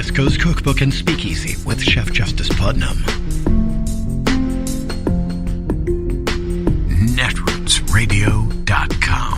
West Coast Cookbook and Speakeasy with Chef Justice Putnam. Netrootsradio.com.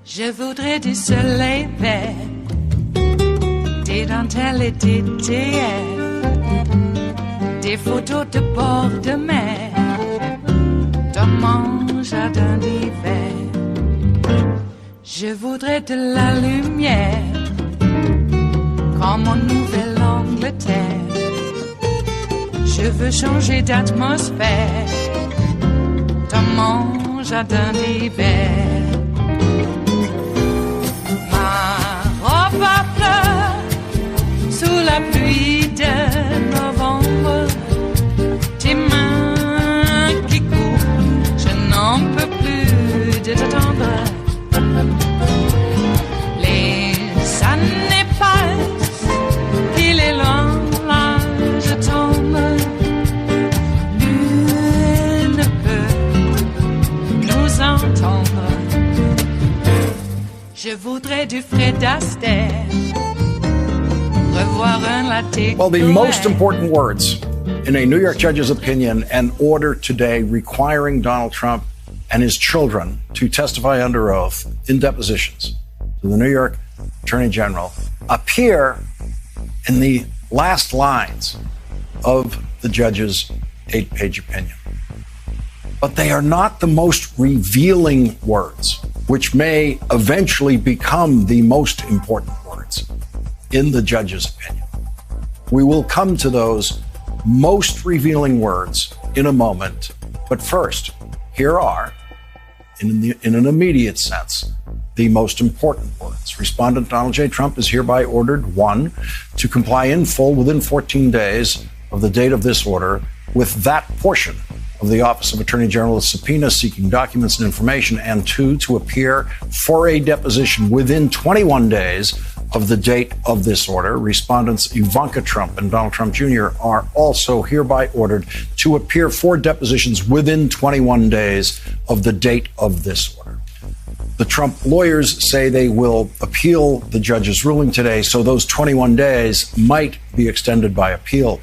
Je voudrais du soleil vert, des dentelles et des théières, des photos de bord de mer, dans mon jardin d'hiver. Je voudrais de la lumière, comme en Nouvelle-Angleterre. Je veux changer d'atmosphère, dans mon jardin d'hiver. Ma fleur sous la pluie de novembre, tes mains qui courent, je n'en peux plus de t'attendre. Les années passent, il est loin, là je tombe. Nul ne peut nous entendre. Je voudrais du Fred Astaire, revoir un latte. Well, the most important words in a New York judge's opinion and order today requiring Donald Trump and his children to testify under oath in depositions to the New York Attorney General appear in the last lines of the judge's 8-page opinion. But they are not the most revealing words, which may eventually become the most important words in the judge's opinion. We will come to those most revealing words in a moment. But first, here are, in an immediate sense, the most important words. Respondent Donald J. Trump is hereby ordered, 1, to comply in full within 14 days of the date of this order with that portion of the Office of Attorney General's subpoena seeking documents and information, and 2, to appear for a deposition within 21 days of the date of this order. Respondents Ivanka Trump and Donald Trump Jr. are also hereby ordered to appear for depositions within 21 days of the date of this order. The Trump lawyers say they will appeal the judge's ruling today, so those 21 days might be extended by appeal.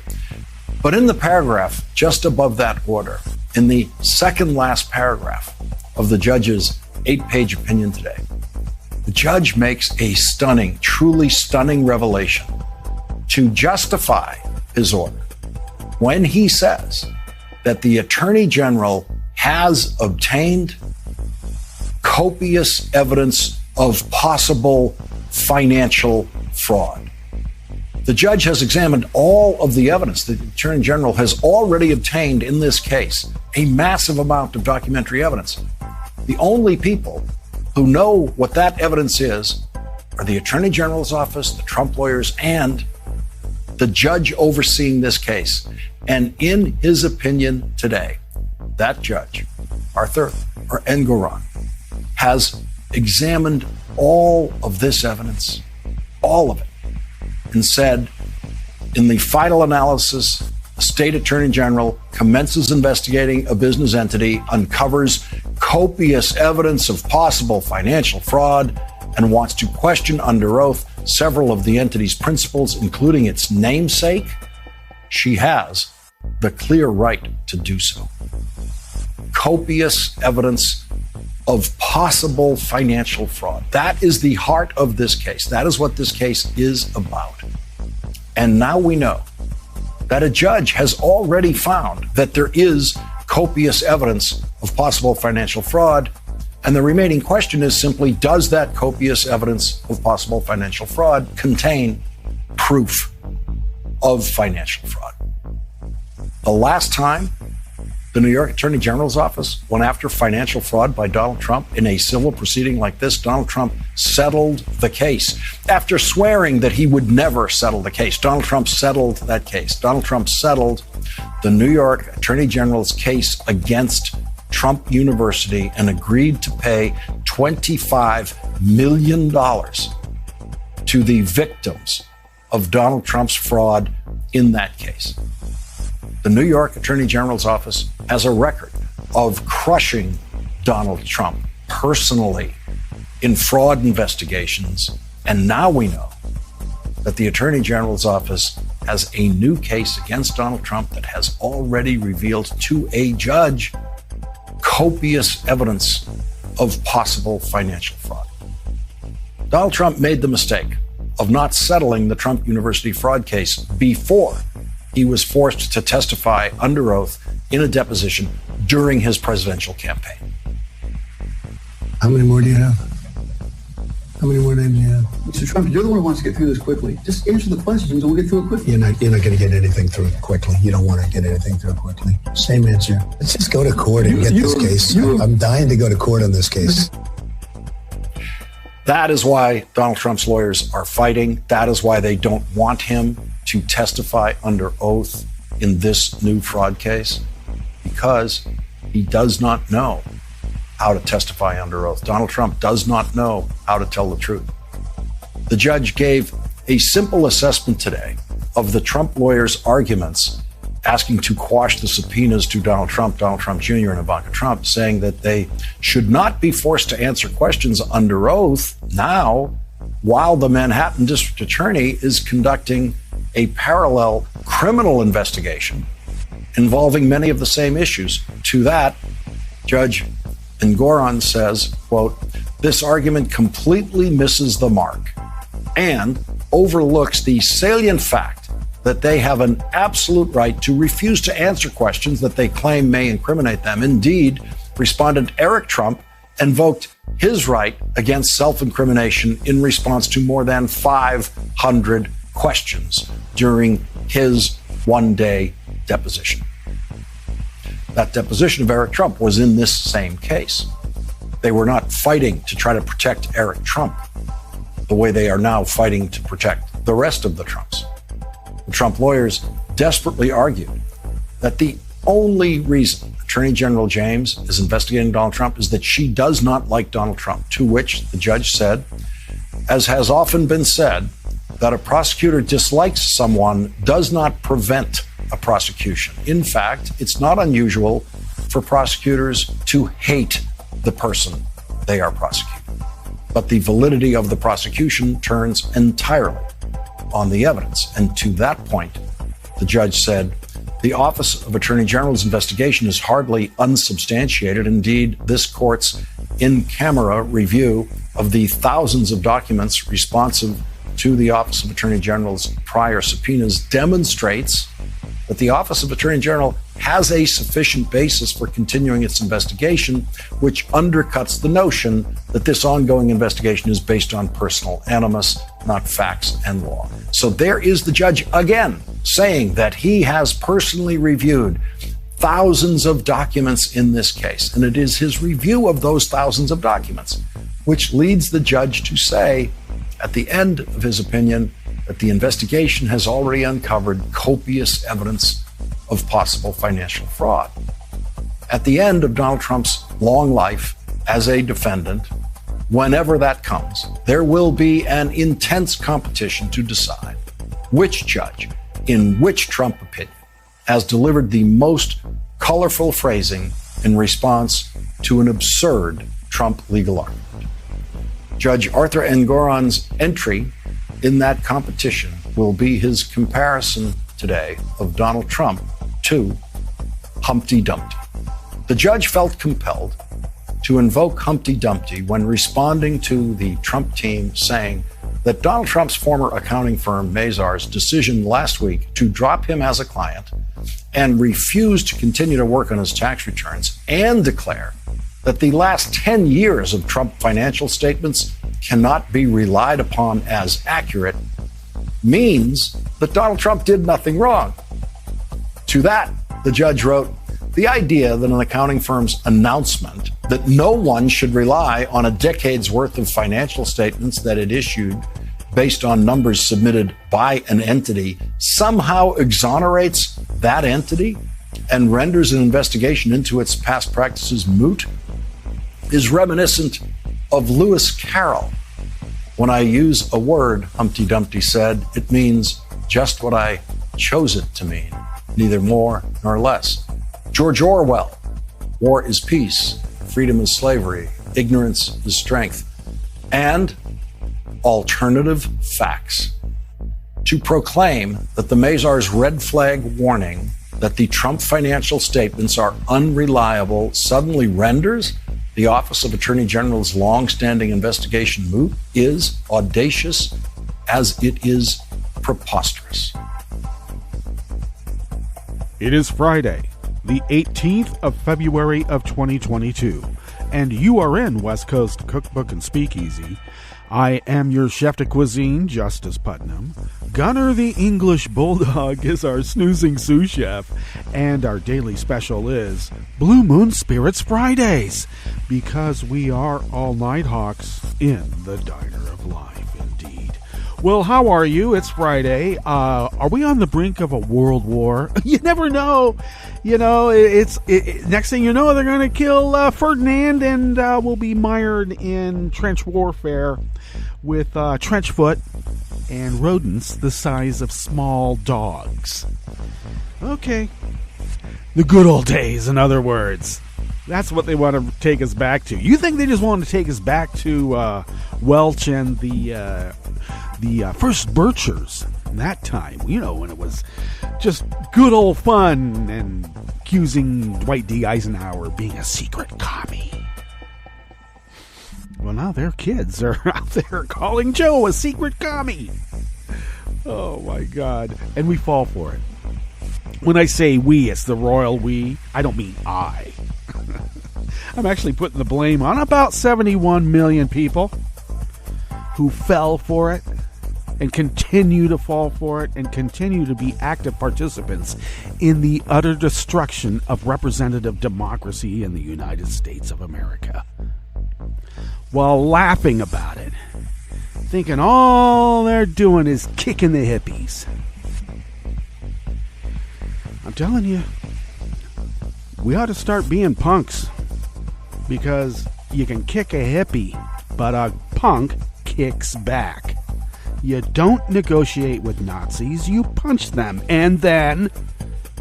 But in the paragraph just above that order, in the second last paragraph of the judge's 8-page opinion today, the judge makes a stunning, truly stunning revelation to justify his order when he says that the Attorney General has obtained copious evidence of possible financial fraud. The judge has examined all of the evidence that the Attorney General has already obtained in this case, a massive amount of documentary evidence. The only people who know what that evidence is are the Attorney General's office, the Trump lawyers, and the judge overseeing this case. And in his opinion today, that judge, Arthur Engoron, has examined all of this evidence, all of it, and said, in the final analysis, the state attorney general commences investigating a business entity, uncovers copious evidence of possible financial fraud, and wants to question under oath several of the entity's principals, including its namesake. She has the clear right to do so. Copious evidence of possible financial fraud. That is the heart of this case. That is what this case is about. And now we know that a judge has already found that there is copious evidence of possible financial fraud. And the remaining question is simply, does that copious evidence of possible financial fraud contain proof of financial fraud? The last time The New York Attorney General's office went after financial fraud by Donald Trump in a civil proceeding like this. Donald Trump settled the case. After swearing that he would never settle the case, Donald Trump settled that case. Donald Trump settled the New York Attorney General's case against Trump University and agreed to pay $25 million to the victims of Donald Trump's fraud in that case. The New York Attorney General's office has a record of crushing Donald Trump personally in fraud investigations. And now we know that the Attorney General's office has a new case against Donald Trump that has already revealed to a judge copious evidence of possible financial fraud. Donald Trump made the mistake of not settling the Trump University fraud case before he was forced to testify under oath in a deposition during his presidential campaign. How many more do you have? How many more names do you have? Mr. Trump, you're the one who wants to get through this quickly. Just answer the questions and we'll get through it quickly. You're not going to get anything through quickly. You don't want to get anything through quickly. Same answer. Let's just go to court and get this case. I'm dying to go to court on this case. That is why Donald Trump's lawyers are fighting. That is why they don't want him to testify under oath in this new fraud case, because he does not know how to testify under oath. Donald Trump does not know how to tell the truth. The judge gave a simple assessment today of the Trump lawyers' arguments asking to quash the subpoenas to Donald Trump Jr. and Ivanka Trump, saying that they should not be forced to answer questions under oath now, while the Manhattan District Attorney is conducting a parallel criminal investigation involving many of the same issues. To that, Judge Engoron says, quote, "This argument completely misses the mark and overlooks the salient fact that they have an absolute right to refuse to answer questions that they claim may incriminate them. Indeed, Respondent Eric Trump invoked his right against self-incrimination in response to more than 500 questions during his one-day deposition." That deposition of Eric Trump was in this same case. They were not fighting to try to protect Eric Trump the way they are now fighting to protect the rest of the Trumps. The Trump lawyers desperately argued that the only reason Attorney General James is investigating Donald Trump is that she does not like Donald Trump, to which the judge said, as has often been said, that a prosecutor dislikes someone does not prevent a prosecution. In fact, it's not unusual for prosecutors to hate the person they are prosecuting. But the validity of the prosecution turns entirely on the evidence. And to that point, the judge said, the Office of Attorney General's investigation is hardly unsubstantiated. Indeed, this court's in-camera review of the thousands of documents responsive to the Office of Attorney General's prior subpoenas demonstrates that the Office of Attorney General has a sufficient basis for continuing its investigation, which undercuts the notion that this ongoing investigation is based on personal animus, not facts and law. So there is the judge again saying that he has personally reviewed thousands of documents in this case. And it is his review of those thousands of documents which leads the judge to say, at the end of his opinion, that the investigation has already uncovered copious evidence of possible financial fraud. At the end of Donald Trump's long life as a defendant, whenever that comes, there will be an intense competition to decide which judge, in which Trump opinion, has delivered the most colorful phrasing in response to an absurd Trump legal argument. Judge Arthur Engoron's entry in that competition will be his comparison today of Donald Trump to Humpty Dumpty. The judge felt compelled to invoke Humpty Dumpty when responding to the Trump team saying that Donald Trump's former accounting firm Mazars' decision last week to drop him as a client and refuse to continue to work on his tax returns and declare that the last 10 years of Trump financial statements cannot be relied upon as accurate means that Donald Trump did nothing wrong. To that, the judge wrote, The idea that an accounting firm's announcement that no one should rely on a decade's worth of financial statements that it issued based on numbers submitted by an entity somehow exonerates that entity and renders an investigation into its past practices moot is reminiscent of Lewis Carroll. When I use a word, Humpty Dumpty said, it means just what I chose it to mean, neither more nor less. George Orwell, war is peace, freedom is slavery, ignorance is strength, and alternative facts. To proclaim that the Mazars' red flag warning that the Trump financial statements are unreliable suddenly renders the Office of Attorney General's long-standing investigation moot is audacious as it is preposterous. It is Friday, the 18th of February of 2022, and you are in West Coast Cookbook and Speakeasy. I am your chef de cuisine, Justice Putnam. Gunner the English Bulldog is our snoozing sous chef, and our daily special is Blue Moon Spirits Fridays, because we are all night hawks in the Diner of Life, indeed. Well, how are you? It's Friday. Are we on the brink of a world war? You never know. You know, next thing you know, they're going to kill Ferdinand, and we'll be mired in trench warfare with trench foot and rodents the size of small dogs. Okay. The good old days, in other words. That's what they want to take us back to. You think they just want to take us back to Welch and the first Birchers in that time, you know, when it was just good old fun and accusing Dwight D. Eisenhower of being a secret commie. Well, now their kids are out there calling Joe a secret commie. Oh, my God. And we fall for it. When I say we, it's the royal we. I don't mean I. I'm actually putting the blame on about 71 million people who fell for it and continue to fall for it and continue to be active participants in the utter destruction of representative democracy in the United States of America, while laughing about it, thinking all they're doing is kicking the hippies. I'm telling you, we ought to start being punks, because you can kick a hippie, but a punk kicks back. You don't negotiate with Nazis, you punch them, and then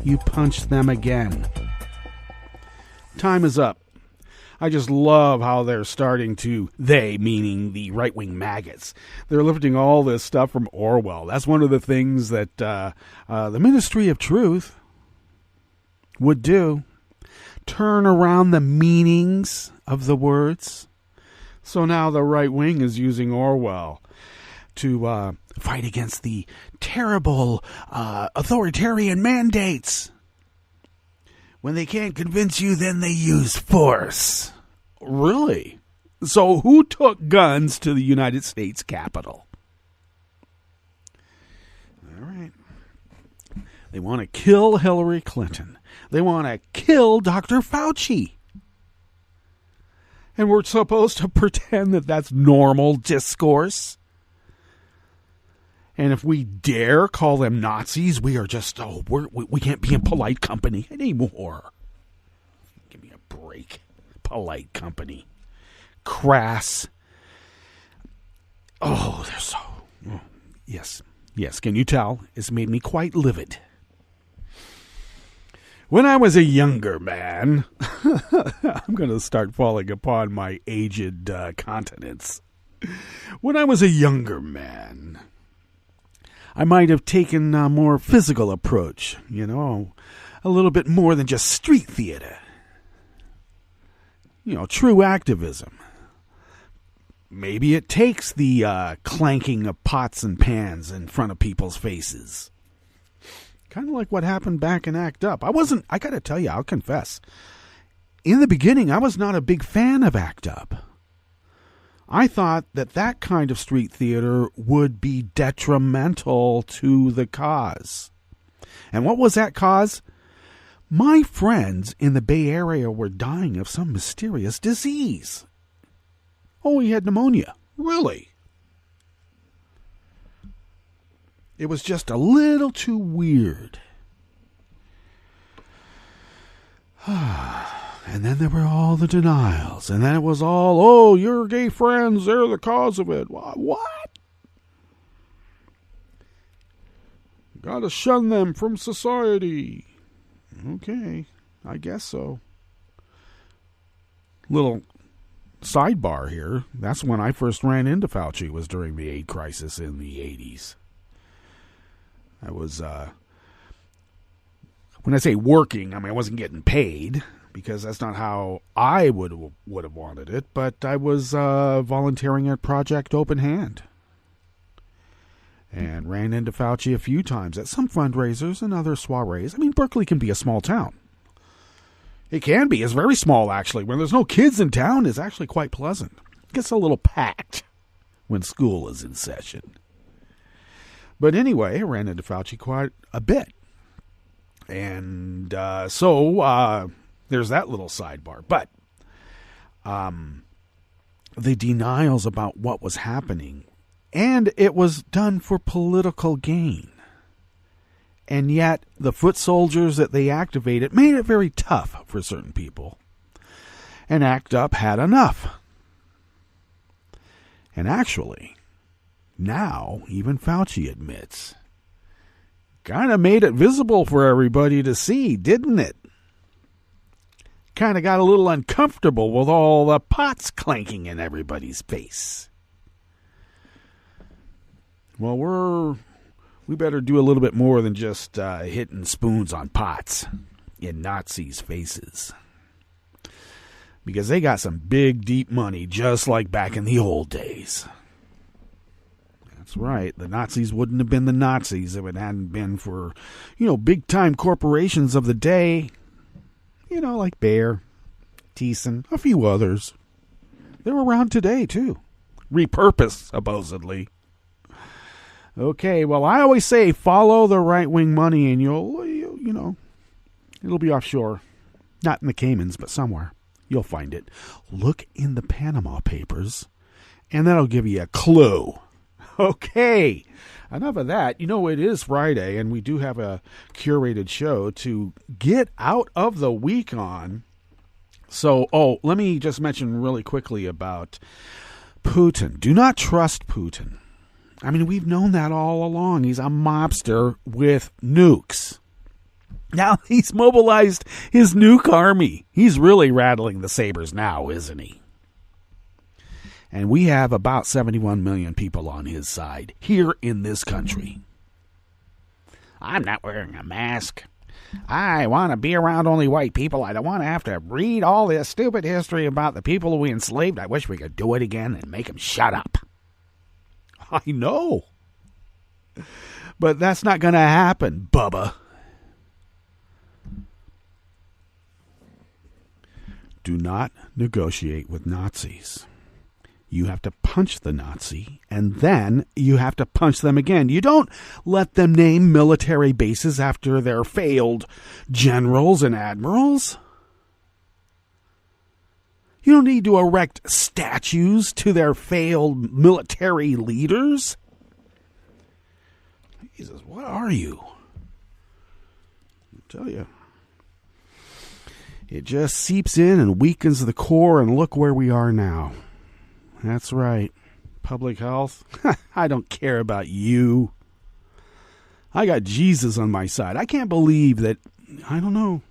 you punch them again. Time is up. I just love how they're starting to, they meaning the right-wing maggots, they're lifting all this stuff from Orwell. That's one of the things that the Ministry of Truth would do. Turn around the meanings of the words. So now the right wing is using Orwell to fight against the terrible authoritarian mandates. When they can't convince you, then they use force. Really? So who took guns to the United States Capitol? All right. They want to kill Hillary Clinton. They want to kill Dr. Fauci. And we're supposed to pretend that that's normal discourse. And if we dare call them Nazis, we are just, we can't be in polite company anymore. Give me a break. Polite company. Crass. Oh, they're so... Oh, yes. Yes, can you tell? It's made me quite livid. When I was a younger man... I'm going to start falling upon my aged continence. When I was a younger man... I might have taken a more physical approach, you know, a little bit more than just street theater. You know, true activism. Maybe it takes the clanking of pots and pans in front of people's faces. Kind of like what happened back in Act Up. I got to tell you, I'll confess. In the beginning, I was not a big fan of Act Up. I thought that kind of street theater would be detrimental to the cause. And what was that cause? My friends in the Bay Area were dying of some mysterious disease. Oh, he had pneumonia. Really? It was just a little too weird. And then there were all the denials. And then it was all, oh, your gay friends, they're the cause of it. What? Gotta shun them from society. Okay, I guess so. Little sidebar here. That's when I first ran into Fauci, was during the AIDS crisis in the 80s. I was, when I say working, I mean I wasn't getting paid, because that's not how I would have wanted it, but I was volunteering at Project Open Hand. And ran into Fauci a few times at some fundraisers and other soirees. I mean, Berkeley can be a small town. It can be. It's very small, actually. When there's no kids in town, it's actually quite pleasant. It gets a little packed when school is in session. But anyway, I ran into Fauci quite a bit. And so there's that little sidebar. But the denials about what was happening, and it was done for political gain. And yet, the foot soldiers that they activated made it very tough for certain people. And ACT UP had enough. And actually, now, even Fauci admits, kind of made it visible for everybody to see, didn't it? Kind of got a little uncomfortable with all the pots clanking in everybody's face. Well, we better do a little bit more than just hitting spoons on pots in Nazis' faces. Because they got some big, deep money, just like back in the old days. That's right. The Nazis wouldn't have been the Nazis if it hadn't been for, big-time corporations of the day. Like Bayer, Thyssen, a few others. They're around today, too. Repurposed, supposedly. Okay, well, I always say follow the right-wing money and you'll it'll be offshore. Not in the Caymans, but somewhere. You'll find it. Look in the Panama Papers, and that'll give you a clue. Okay, enough of that. It is Friday, and we do have a curated show to get out of the week on. So, let me just mention really quickly about Putin. Do not trust Putin. I mean, we've known that all along. He's a mobster with nukes. Now he's mobilized his nuke army. He's really rattling the sabers now, isn't he? And we have about 71 million people on his side here in this country. I'm not wearing a mask. I want to be around only white people. I don't want to have to read all this stupid history about the people we enslaved. I wish we could do it again and make them shut up. I know. But that's not going to happen, Bubba. Do not negotiate with Nazis. You have to punch the Nazi, and then you have to punch them again. You don't let them name military bases after their failed generals and admirals. You don't need to erect statues to their failed military leaders. Jesus, what are you? I'll tell you. It just seeps in and weakens the core, and look where we are now. That's right. Public health. I don't care about you. I got Jesus on my side. I can't believe that, I don't know,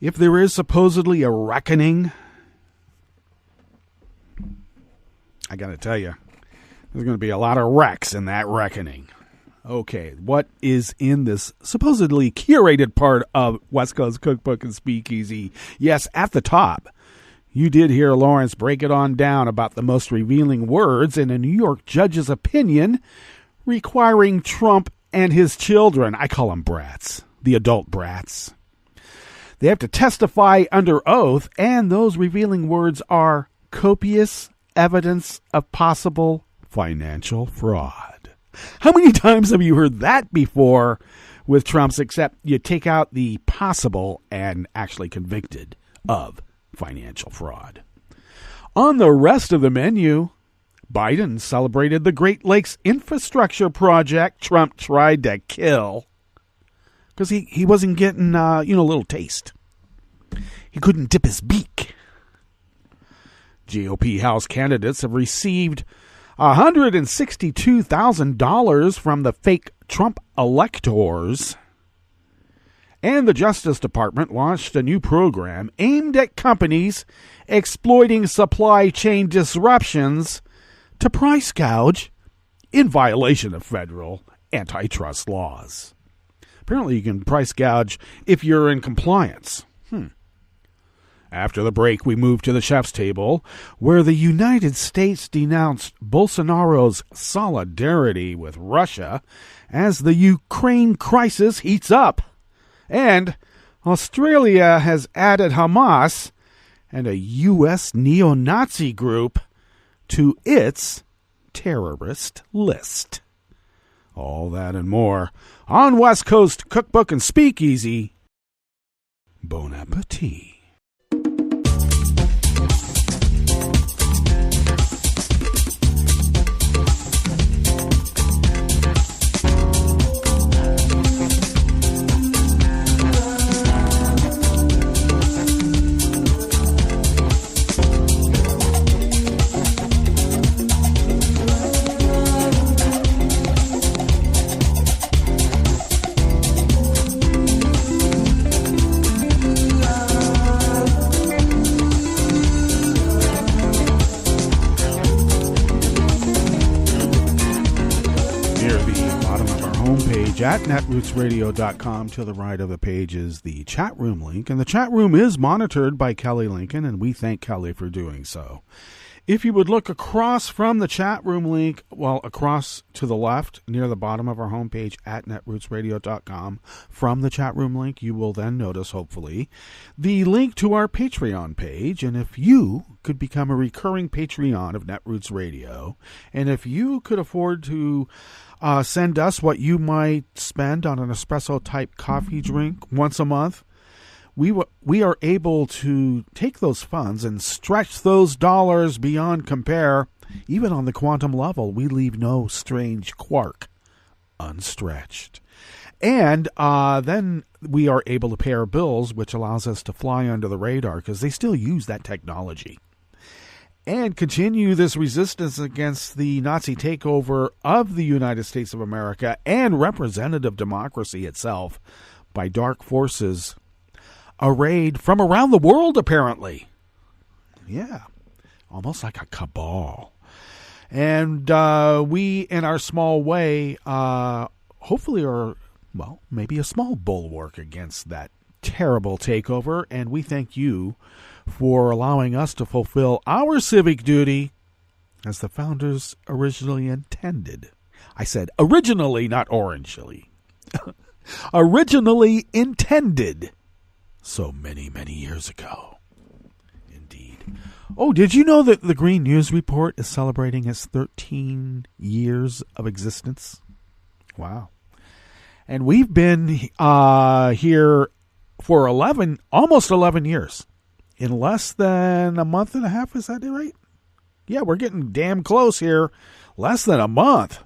if there is supposedly a reckoning, I got to tell you, there's going to be a lot of wrecks in that reckoning. Okay, what is in this supposedly curated part of West Coast Cookbook and Speakeasy? Yes, at the top, you did hear Lawrence break it on down about the most revealing words in a New York judge's opinion requiring Trump and his children, I call them brats, the adult brats. They have to testify under oath, and those revealing words are copious evidence of possible financial fraud. How many times have you heard that before with Trump's, except you take out the possible and actually convicted of financial fraud. On the rest of the menu, Biden celebrated the Great Lakes infrastructure project Trump tried to kill because he wasn't getting, a little taste. He couldn't dip his beak. GOP House candidates have received $162,000 from the fake Trump electors. And the Justice Department launched a new program aimed at companies exploiting supply chain disruptions to price gouge in violation of federal antitrust laws. Apparently you can price gouge if you're in compliance. After the break, we move to the chef's table, where the United States denounced Bolsonaro's solidarity with Russia as the Ukraine crisis heats up. And Australia has added Hamas and a U.S. neo-Nazi group to its terrorist list. All that and more on West Coast Cookbook and Speakeasy. Bon appetit. At netrootsradio.com. To the right of the page is the chat room link, and the chat room is monitored by Kelly Lincoln, and we thank Kelly for doing so. If you would look across from the chat room link, across to the left near the bottom of our homepage at netrootsradio.com, from the chat room link, you will then notice, hopefully, the link to our Patreon page. And if you could become a recurring Patreon of Netroots Radio, and if you could afford to send us what you might spend on an espresso-type coffee drink once a month, we are able to take those funds and stretch those dollars beyond compare. Even on the quantum level, we leave no strange quark unstretched. And then we are able to pay our bills, which allows us to fly under the radar because they still use that technology. And continue this resistance against the Nazi takeover of the United States of America and representative democracy itself by dark forces arrayed from around the world, apparently. Yeah, almost like a cabal. And we, in our small way, hopefully are, maybe a small bulwark against that terrible takeover. And we thank you for allowing us to fulfill our civic duty as the founders originally intended. I said originally, not orangely. Originally intended so many, many years ago. Indeed. Oh, did you know that the Green News Report is celebrating its 13 years of existence? Wow. And we've been here for almost 11 years. In less than a month and a half, is that right? Yeah, we're getting damn close here. Less than a month.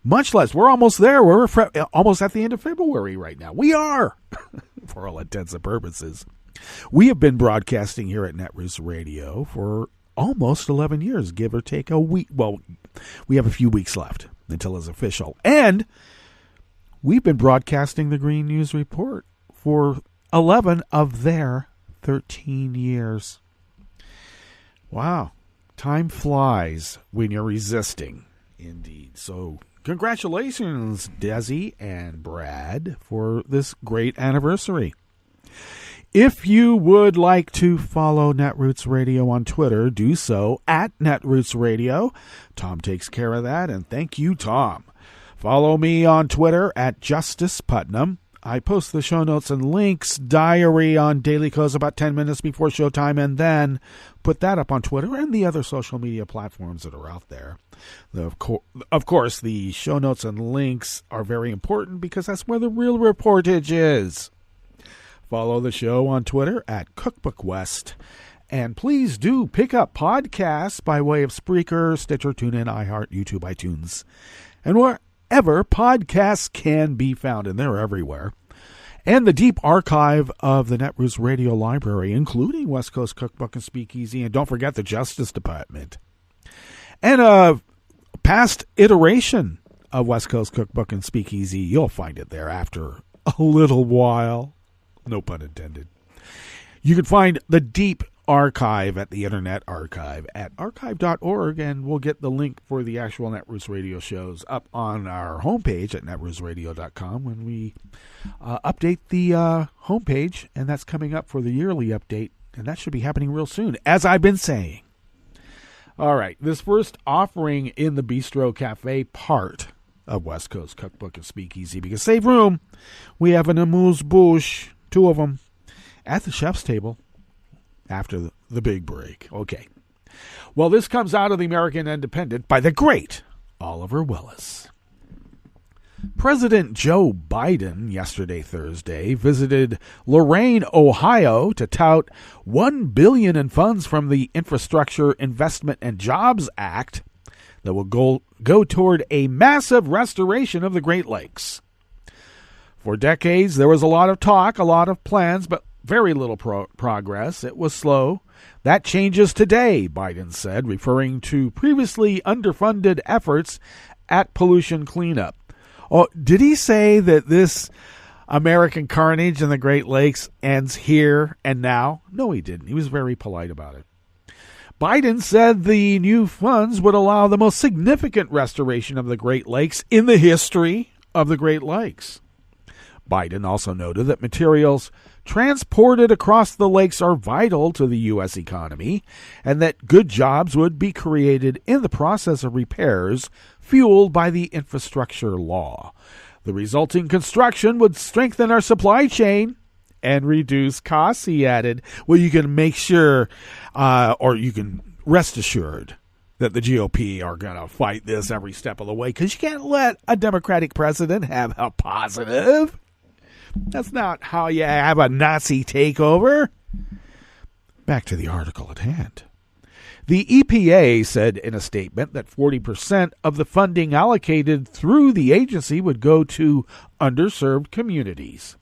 Much less. We're almost there. We're almost at the end of February right now. We are, for all intents and purposes. We have been broadcasting here at Netroots Radio for almost 11 years, give or take a week. Well, we have a few weeks left until it's official. And we've been broadcasting the Green News Report for 11 of their 13 years. Wow. Time flies when you're resisting. Indeed. So congratulations, Desi and Brad, for this great anniversary. If you would like to follow Netroots Radio on Twitter, do so at Netroots Radio. Tom takes care of that, and thank you, Tom. Follow me on Twitter at Justice Putnam. I post the show notes and links diary on Daily Kos about 10 minutes before showtime, and then put that up on Twitter and the other social media platforms that are out there. Of course, the show notes and links are very important because that's where the real reportage is. Follow the show on Twitter at Cookbook West. And please do pick up podcasts by way of Spreaker, Stitcher, TuneIn, iHeart, YouTube, iTunes, and wherever podcasts can be found, and they're everywhere. And the deep archive of the Netroots Radio Library, including West Coast Cookbook and Speakeasy, and don't forget the Justice Department. And a past iteration of West Coast Cookbook and Speakeasy, you'll find it there after a little while. No pun intended. You can find the deep archive at the Internet Archive at archive.org, and we'll get the link for the actual Netroots Radio shows up on our homepage at netrootsradio.com when we update the homepage, and that's coming up for the yearly update, and that should be happening real soon, as I've been saying. All right, this first offering in the Bistro Cafe part of West Coast Cookbook and Speakeasy, because save room, we have an amuse-bouche, 2 of them, at the chef's table. After the big break. Okay. Well, this comes out of the American Independent by the great Oliver Willis. President Joe Biden, yesterday, Thursday, visited Lorain, Ohio to tout $1 billion in funds from the Infrastructure Investment and Jobs Act that will go toward a massive restoration of the Great Lakes. For decades, there was a lot of talk, a lot of plans, but very little progress. It was slow. That changes today, Biden said, referring to previously underfunded efforts at pollution cleanup. Oh, did he say that this American carnage in the Great Lakes ends here and now? No, he didn't. He was very polite about it. Biden said the new funds would allow the most significant restoration of the Great Lakes in the history of the Great Lakes. Biden also noted that materials transported across the lakes are vital to the U.S. economy and that good jobs would be created in the process of repairs fueled by the infrastructure law. The resulting construction would strengthen our supply chain and reduce costs, he added. Well, you can make sure, or you can rest assured that the GOP are going to fight this every step of the way, because you can't let a Democratic president have a positive. That's not how you have a Nazi takeover. Back to the article at hand. The EPA said in a statement that 40% of the funding allocated through the agency would go to underserved communities.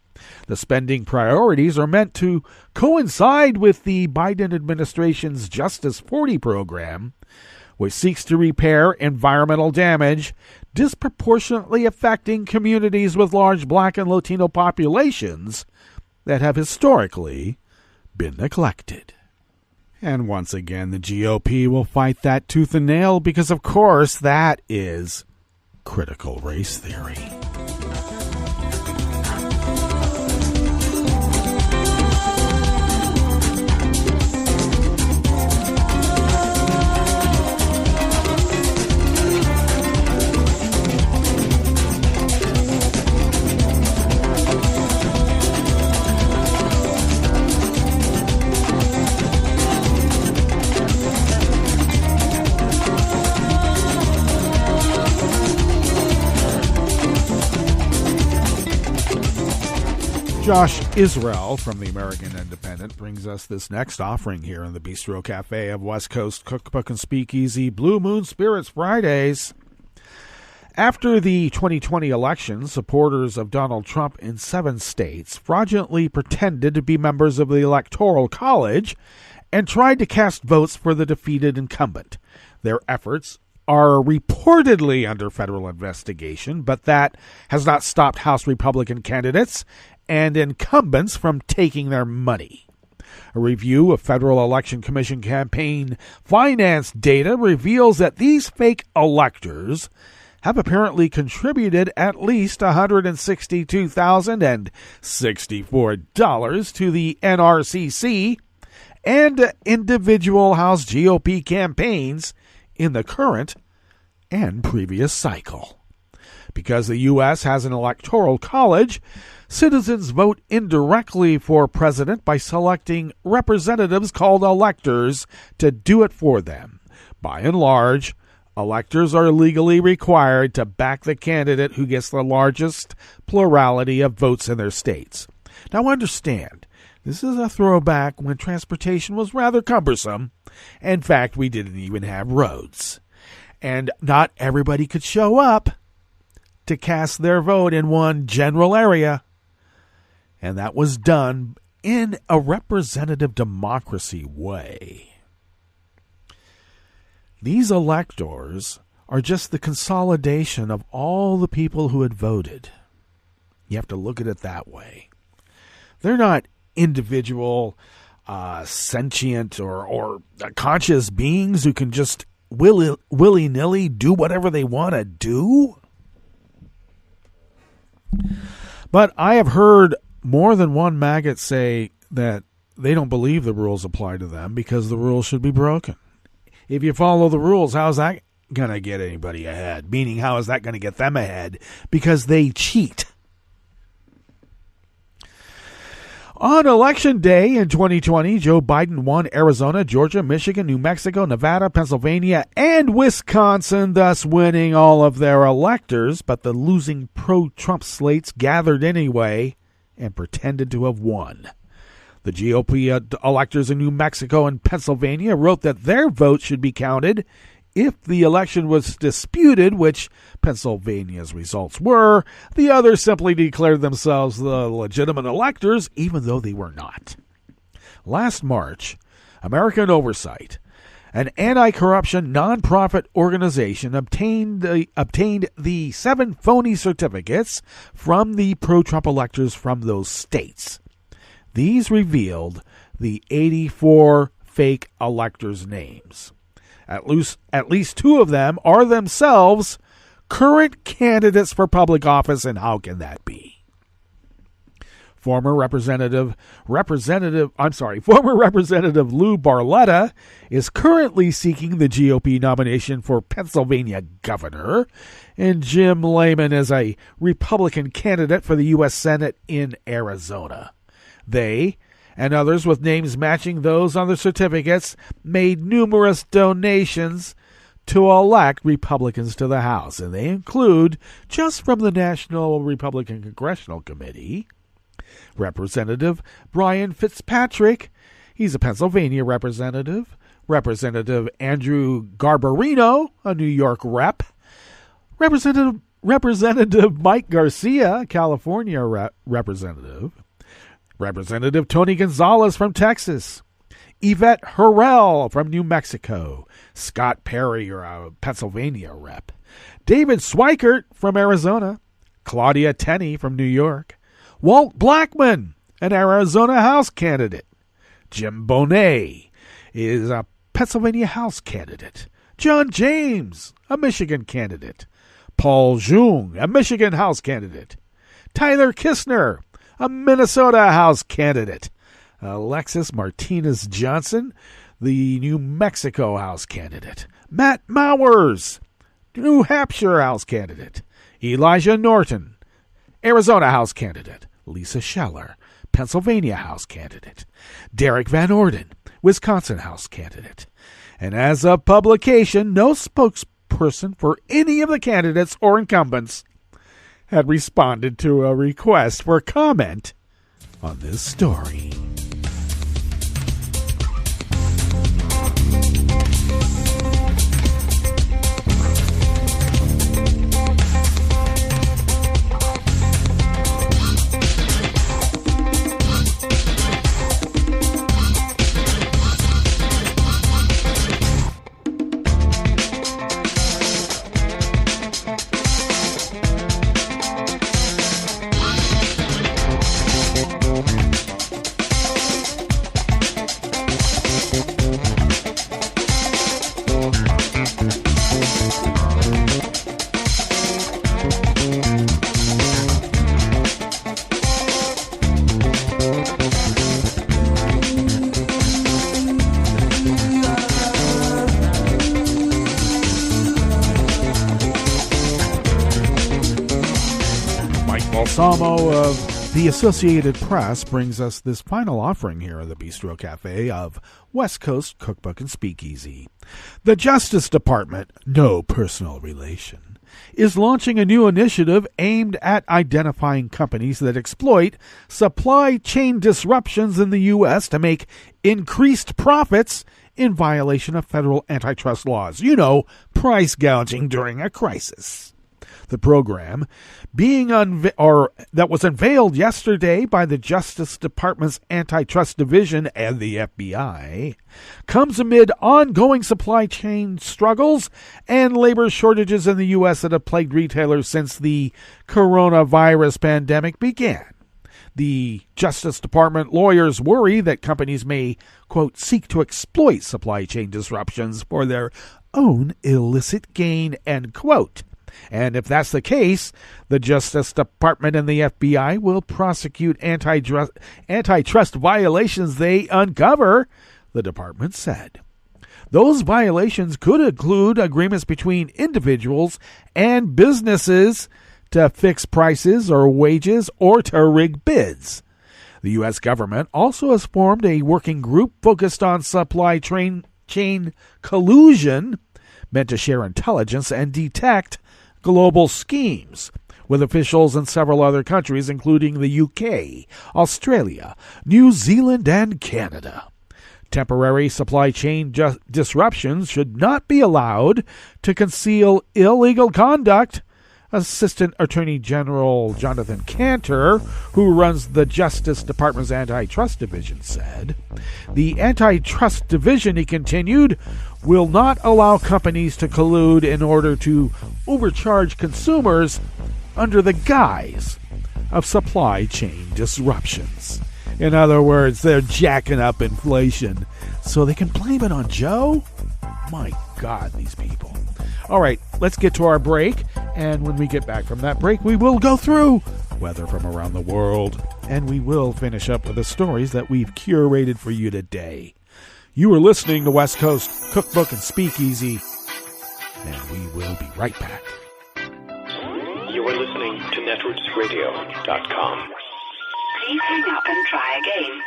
The spending priorities are meant to coincide with the Biden administration's Justice 40 program, which seeks to repair environmental damage disproportionately affecting communities with large Black and Latino populations that have historically been neglected. And once again, the GOP will fight that tooth and nail because, of course, that is critical race theory. Josh Israel from the American Independent brings us this next offering here in the Bistro Cafe of West Coast Cookbook and Speakeasy Blue Moon Spirits Fridays. After the 2020 election, supporters of Donald Trump in 7 states fraudulently pretended to be members of the Electoral College and tried to cast votes for the defeated incumbent. Their efforts are reportedly under federal investigation, but that has not stopped House Republican candidates and incumbents from taking their money. A review of Federal Election Commission campaign finance data reveals that these fake electors have apparently contributed at least $162,064 to the NRCC and individual House GOP campaigns in the current and previous cycle. Because the U.S. has an electoral college, citizens vote indirectly for president by selecting representatives called electors to do it for them. By and large, electors are legally required to back the candidate who gets the largest plurality of votes in their states. Now understand, this is a throwback when transportation was rather cumbersome. In fact, we didn't even have roads. And not everybody could show up to cast their vote in one general area. And that was done in a representative democracy way. These electors are just the consolidation of all the people who had voted. You have to look at it that way. They're not individual, sentient, or conscious beings who can just willy-nilly do whatever they want to do. But I have heard more than one maggot say that they don't believe the rules apply to them because the rules should be broken. If you follow the rules, how is that going to get anybody ahead? Meaning, how is that going to get them ahead? Because they cheat. On Election Day in 2020, Joe Biden won Arizona, Georgia, Michigan, New Mexico, Nevada, Pennsylvania, and Wisconsin, thus winning all of their electors. But the losing pro-Trump slates gathered anyway and pretended to have won. The GOP electors in New Mexico and Pennsylvania wrote that their vote should be counted if the election was disputed, which Pennsylvania's results were. The others simply declared themselves the legitimate electors, even though they were not. Last March, American Oversight, an anti-corruption nonprofit organization, obtained the 7 phony certificates from the pro-Trump electors from those states. These revealed the 84 fake electors' names. At least 2 of them are themselves current candidates for public office, and how can that be? Former Representative Lou Barletta is currently seeking the GOP nomination for Pennsylvania governor, and Jim Layman is a Republican candidate for the U.S. Senate in Arizona. They, and others with names matching those on the certificates, made numerous donations to elect Republicans to the House, and they include, just from the National Republican Congressional Committee, Representative Brian Fitzpatrick, he's a Pennsylvania representative, Representative Andrew Garbarino, a New York rep, Representative Mike Garcia, California representative, Representative Tony Gonzalez from Texas, Yvette Harrell from New Mexico, Scott Perry, a Pennsylvania rep, David Swikert from Arizona, Claudia Tenney from New York, Walt Blackman, an Arizona House candidate, Jim Bonet is a Pennsylvania House candidate, John James, a Michigan candidate, Paul Jung, a Michigan House candidate, Tyler Kistner, a Minnesota House candidate, Alexis Martinez Johnson, the New Mexico House candidate, Matt Mowers, New Hampshire House candidate, Elijah Norton, Arizona House candidate, Lisa Scheller, Pennsylvania House candidate, Derek Van Orden, Wisconsin House candidate. And as of publication, no spokesperson for any of the candidates or incumbents had responded to a request for comment on this story. Alamo of the Associated Press brings us this final offering here at the Bistro Cafe of West Coast Cookbook and Speakeasy. The Justice Department, no personal relation, is launching a new initiative aimed at identifying companies that exploit supply chain disruptions in the U.S. to make increased profits in violation of federal antitrust laws. You know, price gouging during a crisis. The program, that was unveiled yesterday by the Justice Department's Antitrust Division and the FBI, comes amid ongoing supply chain struggles and labor shortages in the U.S. that have plagued retailers since the coronavirus pandemic began. The Justice Department lawyers worry that companies may, quote, seek to exploit supply chain disruptions for their own illicit gain, end quote. And if that's the case, the Justice Department and the FBI will prosecute antitrust violations they uncover, the department said. Those violations could include agreements between individuals and businesses to fix prices or wages or to rig bids. The U.S. government also has formed a working group focused on supply chain collusion, meant to share intelligence and detect global schemes, with officials in several other countries, including the UK, Australia, New Zealand, and Canada. Temporary supply chain disruptions should not be allowed to conceal illegal conduct, Assistant Attorney General Jonathan Cantor, who runs the Justice Department's Antitrust Division, said. The Antitrust Division, he continued, will not allow companies to collude in order to overcharge consumers under the guise of supply chain disruptions. In other words, they're jacking up inflation so they can blame it on Joe? My God, these people. All right, let's get to our break, and when we get back from that break, we will go through weather from around the world, and we will finish up with the stories that we've curated for you today. You are listening to West Coast Cookbook and Speakeasy, and we will be right back. You are listening to netrootsradio.com. Please hang up and try again.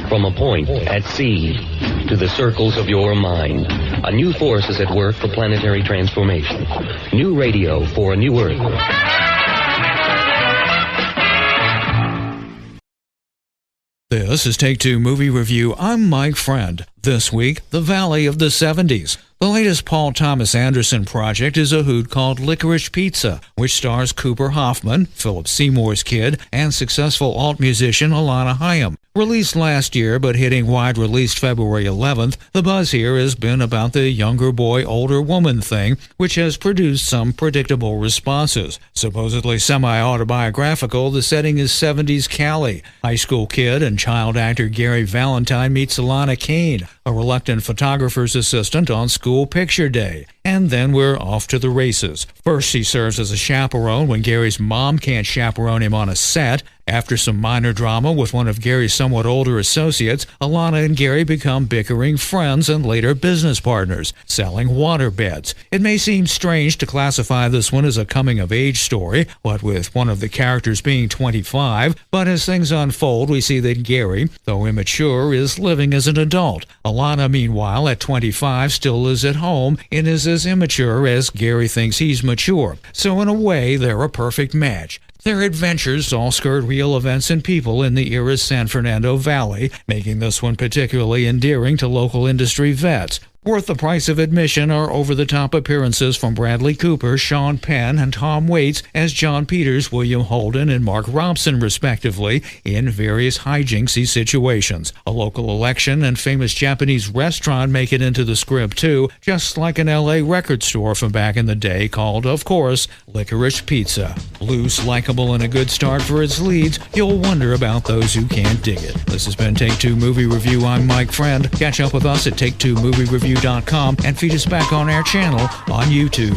From a point at sea to the circles of your mind, a new force is at work for planetary transformation. New radio for a new Earth. This is Take Two Movie Review. I'm Mike Friend. This week, The Valley of the 70s. The latest Paul Thomas Anderson project is a hoot called Licorice Pizza, which stars Cooper Hoffman, Philip Seymour's kid, and successful alt musician Alana Hayam. Released last year but hitting wide release February 11th, the buzz here has been about the younger boy, older woman thing, which has produced some predictable responses. Supposedly semi-autobiographical, the setting is 70s Cali. High school kid and child actor Gary Valentine meets Alana Kane, a reluctant photographer's assistant on school picture day. And then we're off to the races. First, he serves as a chaperone when Gary's mom can't chaperone him on a set. After some minor drama with one of Gary's somewhat older associates, Alana and Gary become bickering friends and later business partners, selling water beds. It may seem strange to classify this one as a coming-of-age story, what with one of the characters being 25, but as things unfold, we see that Gary, though immature, is living as an adult. Alana, meanwhile, at 25, still is at home and is as immature as Gary thinks he's mature. So in a way, they're a perfect match. Their adventures all skirt real events and people in the era's San Fernando Valley, making this one particularly endearing to local industry vets. Worth the price of admission are over-the-top appearances from Bradley Cooper, Sean Penn, and Tom Waits as John Peters, William Holden, and Mark Robson, respectively, in various hijinksy situations. A local election and famous Japanese restaurant make it into the script, too, just like an L.A. record store from back in the day called, of course, Licorice Pizza. Loose, likable, and a good start for its leads, you'll wonder about those who can't dig it. This has been Take Two Movie Review. I'm Mike Friend. Catch up with us at Take2MovieReview.com and feed us back on our channel on YouTube.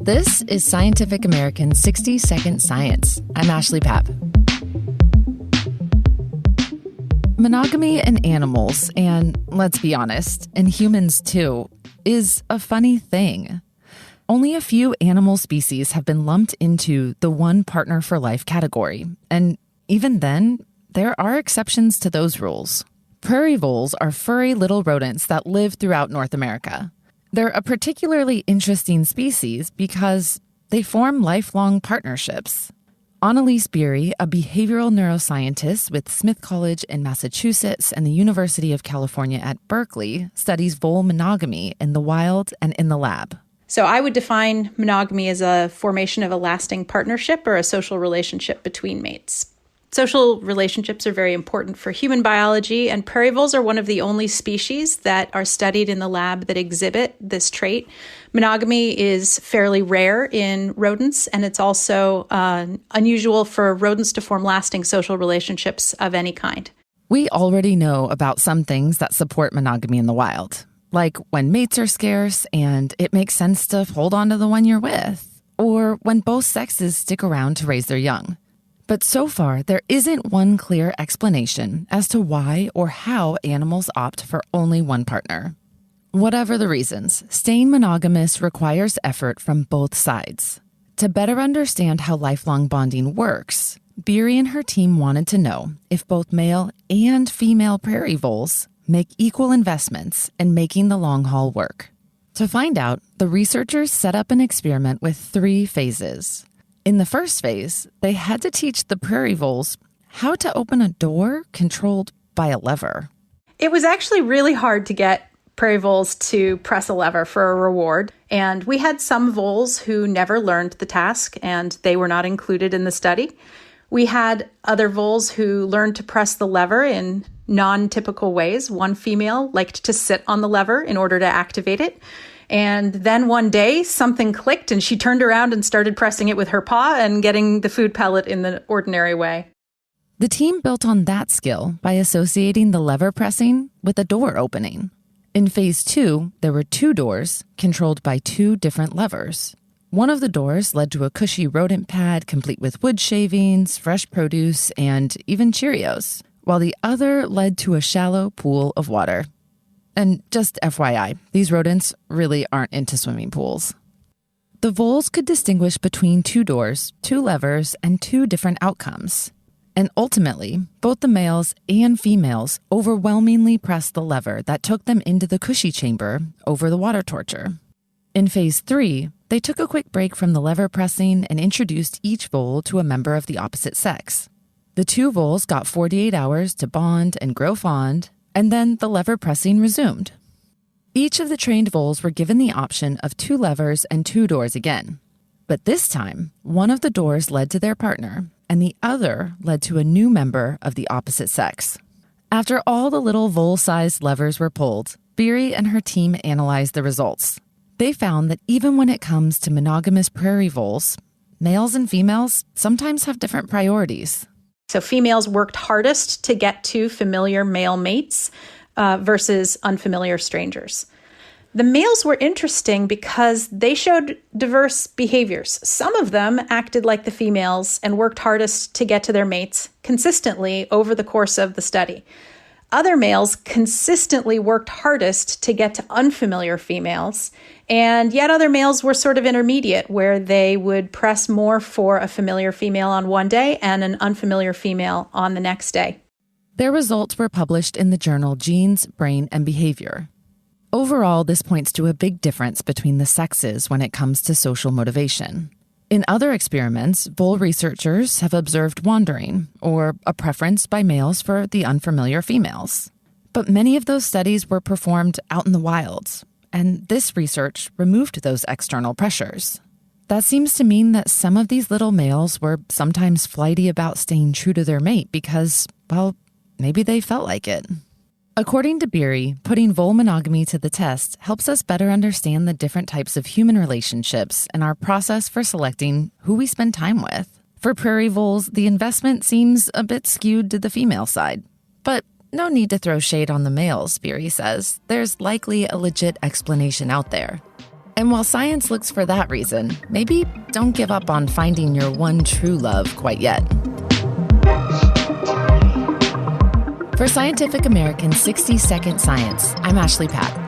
This is Scientific American's 60-Second Science. I'm Ashley Papp. Monogamy in animals, and let's be honest, in humans too, is a funny thing. Only a few animal species have been lumped into the one partner for life category, and even then, there are exceptions to those rules. Prairie voles are furry little rodents that live throughout North America. They're a particularly interesting species because they form lifelong partnerships. Annalise Beery, a behavioral neuroscientist with Smith College in Massachusetts and the University of California at Berkeley, studies vole monogamy in the wild and in the lab. So I would define monogamy as a formation of a lasting partnership or a social relationship between mates. Social relationships are very important for human biology, and prairie voles are one of the only species that are studied in the lab that exhibit this trait. Monogamy is fairly rare in rodents, and it's also unusual for rodents to form lasting social relationships of any kind. We already know about some things that support monogamy in the wild, like when mates are scarce and it makes sense to hold on to the one you're with, or when both sexes stick around to raise their young. But so far, there isn't one clear explanation as to why or how animals opt for only one partner. Whatever the reasons, staying monogamous requires effort from both sides. To better understand how lifelong bonding works, Beery and her team wanted to know if both male and female prairie voles make equal investments in making the long haul work. To find out, the researchers set up an experiment with 3 phases. In the first phase, they had to teach the prairie voles how to open a door controlled by a lever. It was actually really hard to get prairie voles to press a lever for a reward, and we had some voles who never learned the task, and they were not included in the study. We had other voles who learned to press the lever in non-typical ways. One female liked to sit on the lever in order to activate it. And then one day, something clicked and she turned around and started pressing it with her paw and getting the food pellet in the ordinary way. The team built on that skill by associating the lever pressing with a door opening. In phase 2, there were 2 doors controlled by 2 different levers. One of the doors led to a cushy rodent pad complete with wood shavings, fresh produce, and even Cheerios, while the other led to a shallow pool of water. And just FYI, these rodents really aren't into swimming pools. The voles could distinguish between 2 doors, 2 levers, and 2 different outcomes. And ultimately, both the males and females overwhelmingly pressed the lever that took them into the cushy chamber over the water torture. In phase 3, they took a quick break from the lever pressing and introduced each vole to a member of the opposite sex. The 2 voles got 48 hours to bond and grow fond, and then the lever pressing resumed. Each of the trained voles were given the option of 2 levers and 2 doors again. But this time, one of the doors led to their partner, and the other led to a new member of the opposite sex. After all the little vole-sized levers were pulled, Beery and her team analyzed the results. They found that even when it comes to monogamous prairie voles, males and females sometimes have different priorities. So females worked hardest to get to familiar male mates versus unfamiliar strangers. The males were interesting because they showed diverse behaviors. Some of them acted like the females and worked hardest to get to their mates consistently over the course of the study. Other males consistently worked hardest to get to unfamiliar females, and yet other males were sort of intermediate, where they would press more for a familiar female on one day and an unfamiliar female on the next day. Their results were published in the journal Genes, Brain, and Behavior. Overall, this points to a big difference between the sexes when it comes to social motivation. In other experiments, vole researchers have observed wandering, or a preference by males for the unfamiliar females. But many of those studies were performed out in the wilds, and this research removed those external pressures. That seems to mean that some of these little males were sometimes flighty about staying true to their mate because, well, maybe they felt like it. According to Beery, putting vole monogamy to the test helps us better understand the different types of human relationships and our process for selecting who we spend time with. For prairie voles, the investment seems a bit skewed to the female side. But no need to throw shade on the males, Beery says. There's likely a legit explanation out there. And while science looks for that reason, maybe don't give up on finding your one true love quite yet. For Scientific American's 60-Second Science, I'm Ashley Papp.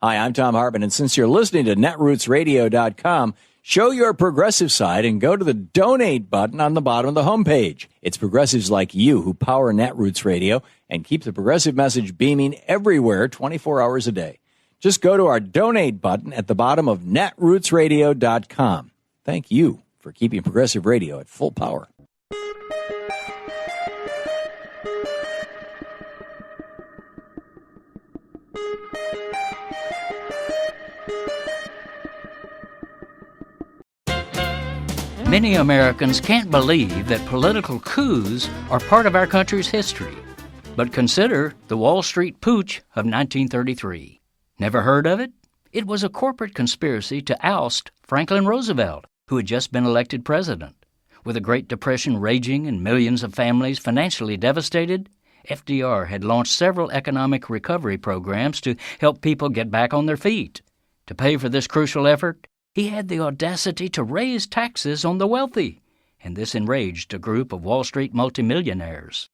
Hi, I'm Tom Hartman, and since you're listening to netrootsradio.com, show your progressive side and go to the donate button on the bottom of the homepage. It's progressives like you who power Netroots Radio and keep the progressive message beaming everywhere 24 hours a day. Just go to our donate button at the bottom of netrootsradio.com. Thank you for keeping progressive radio at full power. Many Americans can't believe that political coups are part of our country's history. But consider the Wall Street Putsch of 1933. Never heard of it? It was a corporate conspiracy to oust Franklin Roosevelt, who had just been elected president. With the Great Depression raging and millions of families financially devastated, FDR had launched several economic recovery programs to help people get back on their feet. To pay for this crucial effort, he had the audacity to raise taxes on the wealthy, and this enraged a group of Wall Street multimillionaires.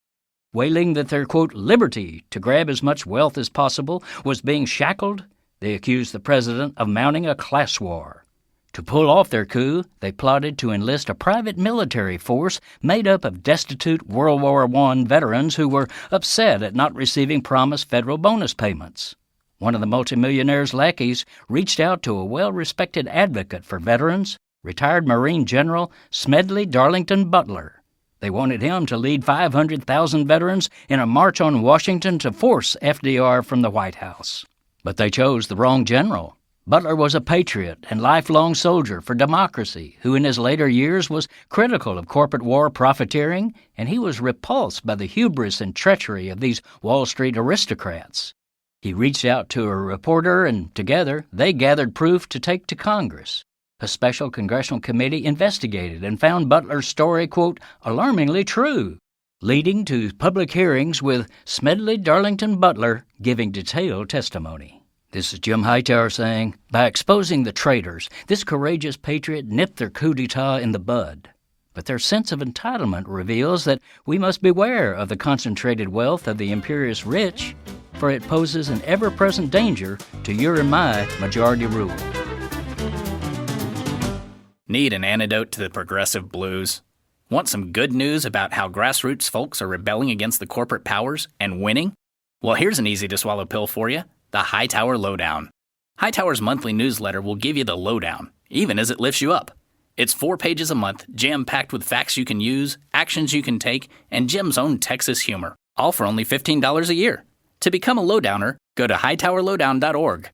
Wailing that their, quote, liberty to grab as much wealth as possible was being shackled, they accused the president of mounting a class war. To pull off their coup, they plotted to enlist a private military force made up of destitute World War I veterans who were upset at not receiving promised federal bonus payments. One of the multimillionaire's lackeys reached out to a well-respected advocate for veterans, retired Marine General Smedley Darlington Butler. They wanted him to lead 500,000 veterans in a march on Washington to force FDR from the White House. But they chose the wrong general. Butler was a patriot and lifelong soldier for democracy who in his later years was critical of corporate war profiteering, and he was repulsed by the hubris and treachery of these Wall Street aristocrats. He reached out to a reporter, and together they gathered proof to take to Congress. A special congressional committee investigated and found Butler's story, quote, alarmingly true, leading to public hearings with Smedley Darlington Butler giving detailed testimony. This is Jim Hightower saying, by exposing the traitors, this courageous patriot nipped their coup d'etat in the bud. But their sense of entitlement reveals that we must beware of the concentrated wealth of the imperious rich, for it poses an ever-present danger to your and my majority rule. Need an antidote to the progressive blues? Want some good news about how grassroots folks are rebelling against the corporate powers and winning? Well, here's an easy-to-swallow pill for you, the Hightower Lowdown. Hightower's monthly newsletter will give you the lowdown, even as it lifts you up. It's 4 pages a month, jam-packed with facts you can use, actions you can take, and Jim's own Texas humor, all for only $15 a year. To become a lowdowner, go to hightowerlowdown.org.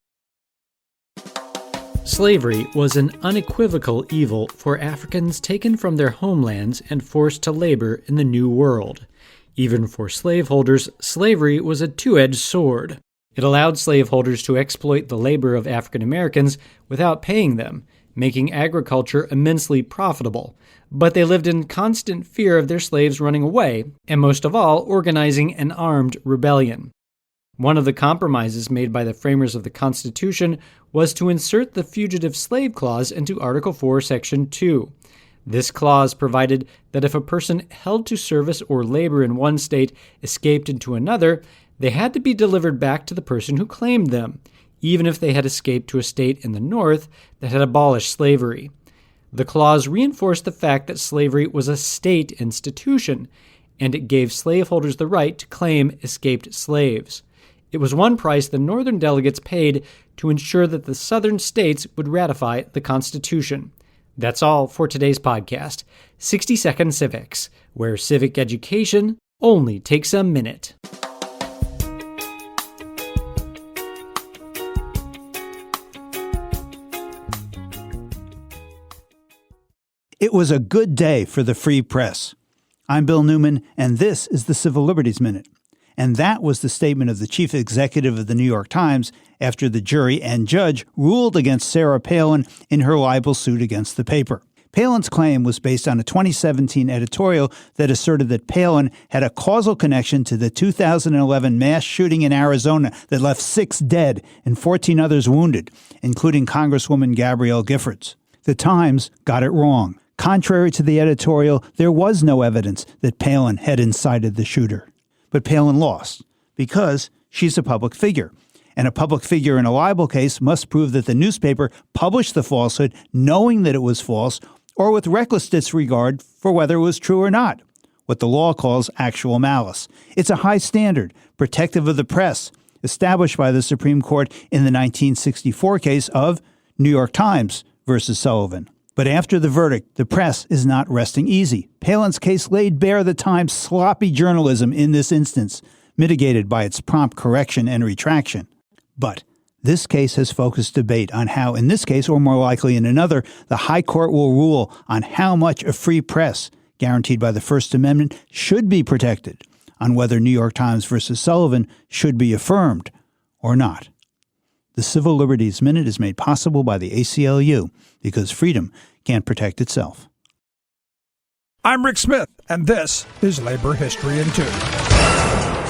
Slavery was an unequivocal evil for Africans taken from their homelands and forced to labor in the New World. Even for slaveholders, slavery was a two-edged sword. It allowed slaveholders to exploit the labor of African Americans without paying them, making agriculture immensely profitable. But they lived in constant fear of their slaves running away, and most of all, organizing an armed rebellion. One of the compromises made by the framers of the Constitution was to insert the Fugitive Slave Clause into Article 4, Section 2. This clause provided that if a person held to service or labor in one state escaped into another, they had to be delivered back to the person who claimed them, even if they had escaped to a state in the North that had abolished slavery. The clause reinforced the fact that slavery was a state institution, and it gave slaveholders the right to claim escaped slaves. It was one price the Northern delegates paid to ensure that the Southern states would ratify the Constitution. That's all for today's podcast, 60 Second Civics, where civic education only takes a minute. It was a good day for the free press. I'm Bill Newman, and this is the Civil Liberties Minute. And that was the statement of the chief executive of the New York Times after the jury and judge ruled against Sarah Palin in her libel suit against the paper. Palin's claim was based on a 2017 editorial that asserted that Palin had a causal connection to the 2011 mass shooting in Arizona that left 6 dead and 14 others wounded, including Congresswoman Gabrielle Giffords. The Times got it wrong. Contrary to the editorial, there was no evidence that Palin had incited the shooter. But Palin lost because she's a public figure. And a public figure in a libel case must prove that the newspaper published the falsehood knowing that it was false or with reckless disregard for whether it was true or not, what the law calls actual malice. It's a high standard, protective of the press, established by the Supreme Court in the 1964 case of New York Times versus Sullivan. But after the verdict, the press is not resting easy. Palin's case laid bare the Times' sloppy journalism in this instance, mitigated by its prompt correction and retraction. But this case has focused debate on how, in this case, or more likely in another, the High Court will rule on how much a free press, guaranteed by the First Amendment, should be protected, on whether New York Times versus Sullivan should be affirmed or not. The Civil Liberties Minute is made possible by the ACLU because freedom can't protect itself. I'm Rick Smith, and this is Labor History in 2.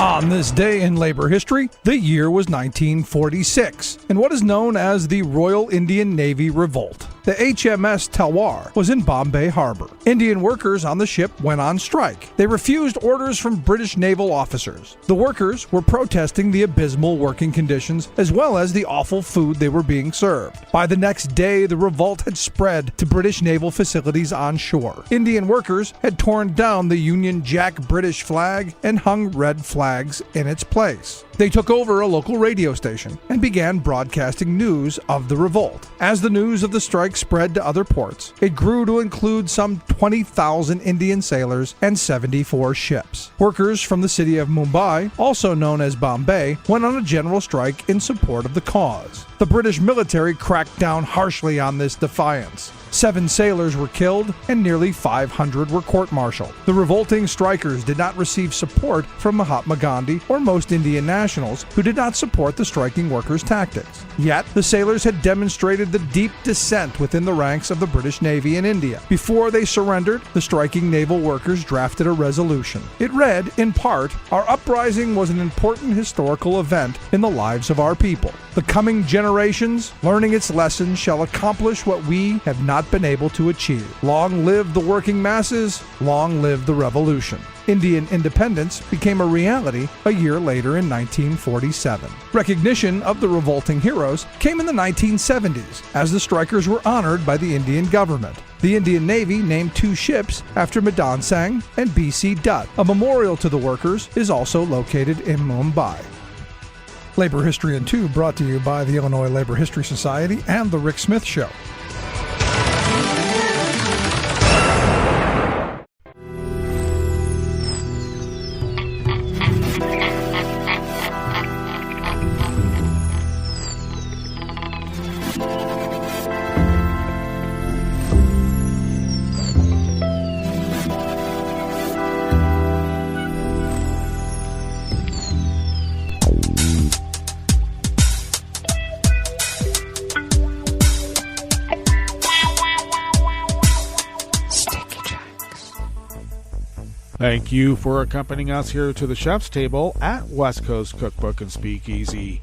On this day in labor history, the year was 1946, in what is known as the Royal Indian Navy Revolt. The HMS Talwar was in Bombay Harbor. Indian workers on the ship went on strike. They refused orders from British naval officers. The workers were protesting the abysmal working conditions as well as the awful food they were being served. By the next day, the revolt had spread to British naval facilities on shore. Indian workers had torn down the Union Jack British flag and hung red flags in its place. They took over a local radio station and began broadcasting news of the revolt. As the news of the strike spread to other ports, it grew to include some 20,000 Indian sailors and 74 ships. Workers from the city of Mumbai, also known as Bombay, went on a general strike in support of the cause. The British military cracked down harshly on this defiance. 7 sailors were killed and nearly 500 were court-martialed. The revolting strikers did not receive support from Mahatma Gandhi or most Indian nationals who did not support the striking workers' tactics. Yet, the sailors had demonstrated the deep dissent within the ranks of the British Navy in India. Before they surrendered, the striking naval workers drafted a resolution. It read, in part, "Our uprising was an important historical event in the lives of our people. The coming generations, learning its lessons, shall accomplish what we have not been able to achieve. Long live the working masses, long live the revolution." Indian independence became a reality a year later in 1947. Recognition of the revolting heroes came in the 1970s as the strikers were honored by the Indian government. The Indian Navy named 2 ships after Madan Singh and B.C. Dutt. A memorial to the workers is also located in Mumbai. Labor History in 2 brought to you by the Illinois Labor History Society and The Rick Smith Show. Thank you for accompanying us here to the chef's table at West Coast Cookbook and Speakeasy.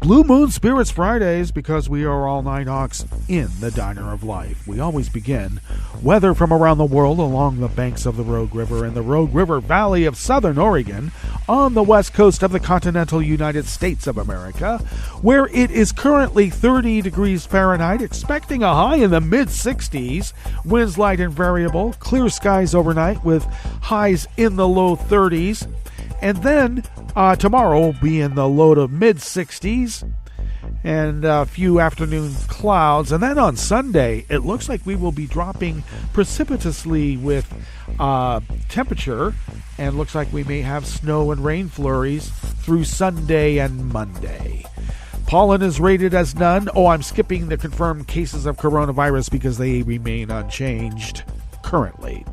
Blue Moon Spirits Fridays, because we are all Nighthawks in the Diner of Life. We always begin weather from around the world along the banks of the Rogue River and the Rogue River Valley of southern Oregon on the west coast of the continental United States of America, where it is currently 30 degrees Fahrenheit, expecting a high in the mid-60s, winds light and variable, clear skies overnight with highs in the low 30s, and then tomorrow will be in the low to mid-60s and a few afternoon clouds. And then on Sunday, it looks like we will be dropping precipitously with temperature, and looks like we may have snow and rain flurries through Sunday and Monday. Pollen is rated as none. Oh, I'm skipping the confirmed cases of coronavirus because they remain unchanged currently.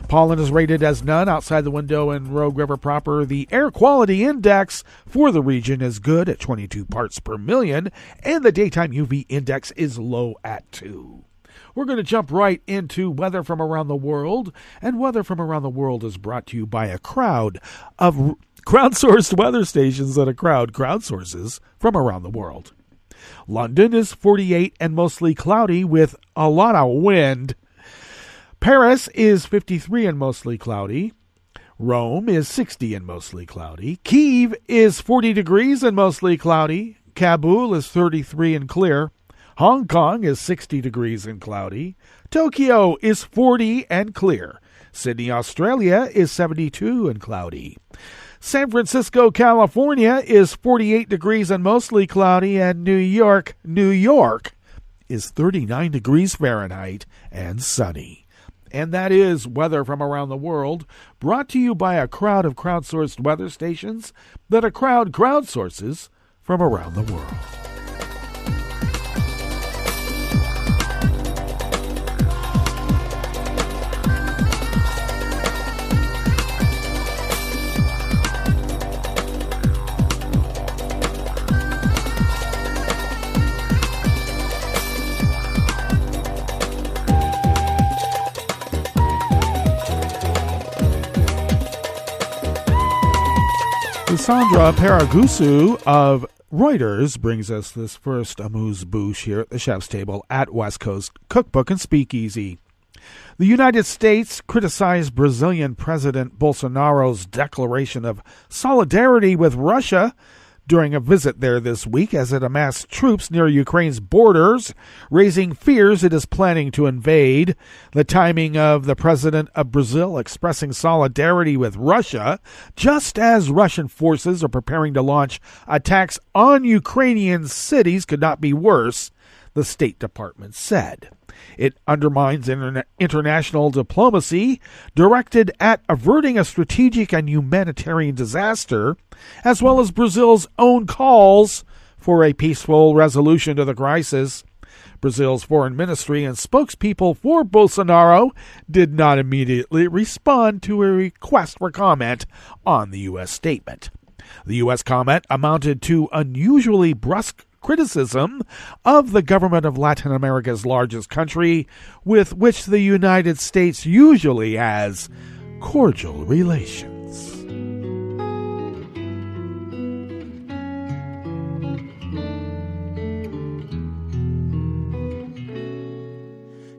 Pollen is rated as none outside the window in Rogue River proper. The air quality index for the region is good at 22 parts per million, and the daytime UV index is low at 2. We're going to jump right into weather from around the world, and weather from around the world is brought to you by a crowd of crowdsourced weather stations that a crowd crowdsources from around the world. London is 48 and mostly cloudy with a lot of wind. Paris is 53 and mostly cloudy. Rome is 60 and mostly cloudy. Kyiv is 40 degrees and mostly cloudy. Kabul is 33 and clear. Hong Kong is 60 degrees and cloudy. Tokyo is 40 and clear. Sydney, Australia is 72 and cloudy. San Francisco, California is 48 degrees and mostly cloudy. And New York is 39 degrees Fahrenheit and sunny. And that is weather from around the world, brought to you by a crowd of crowdsourced weather stations that a crowd crowdsources from around the world. Sandra Paragusu of Reuters brings us this first amuse-bouche here at the chef's table at West Coast Cookbook and Speakeasy. The United States criticized Brazilian President Bolsonaro's declaration of solidarity with Russia during a visit there this week as it amassed troops near Ukraine's borders, raising fears it is planning to invade. The timing of the president of Brazil expressing solidarity with Russia, just as Russian forces are preparing to launch attacks on Ukrainian cities, could not be worse, the State Department said. It undermines international diplomacy directed at averting a strategic and humanitarian disaster, as well as Brazil's own calls for a peaceful resolution to the crisis. Brazil's foreign ministry and spokespeople for Bolsonaro did not immediately respond to a request for comment on the U.S. statement. The U.S. comment amounted to unusually brusque criticism of the government of Latin America's largest country, with which the United States usually has cordial relations.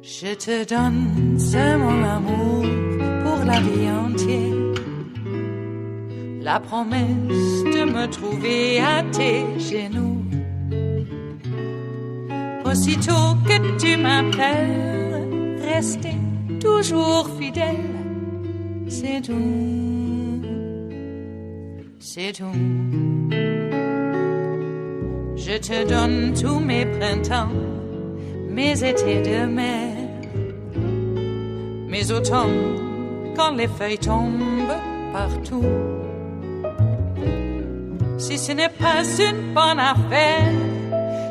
Je te donne ce mon amour pour la vie entière, la promesse de me trouver à tes genoux. Aussitôt que tu m'appelles, rester toujours fidèle, c'est tout, c'est tout. Je te donne tous mes printemps, mes étés de mer, mes automnes quand les feuilles tombent partout. Si ce n'est pas une bonne affaire,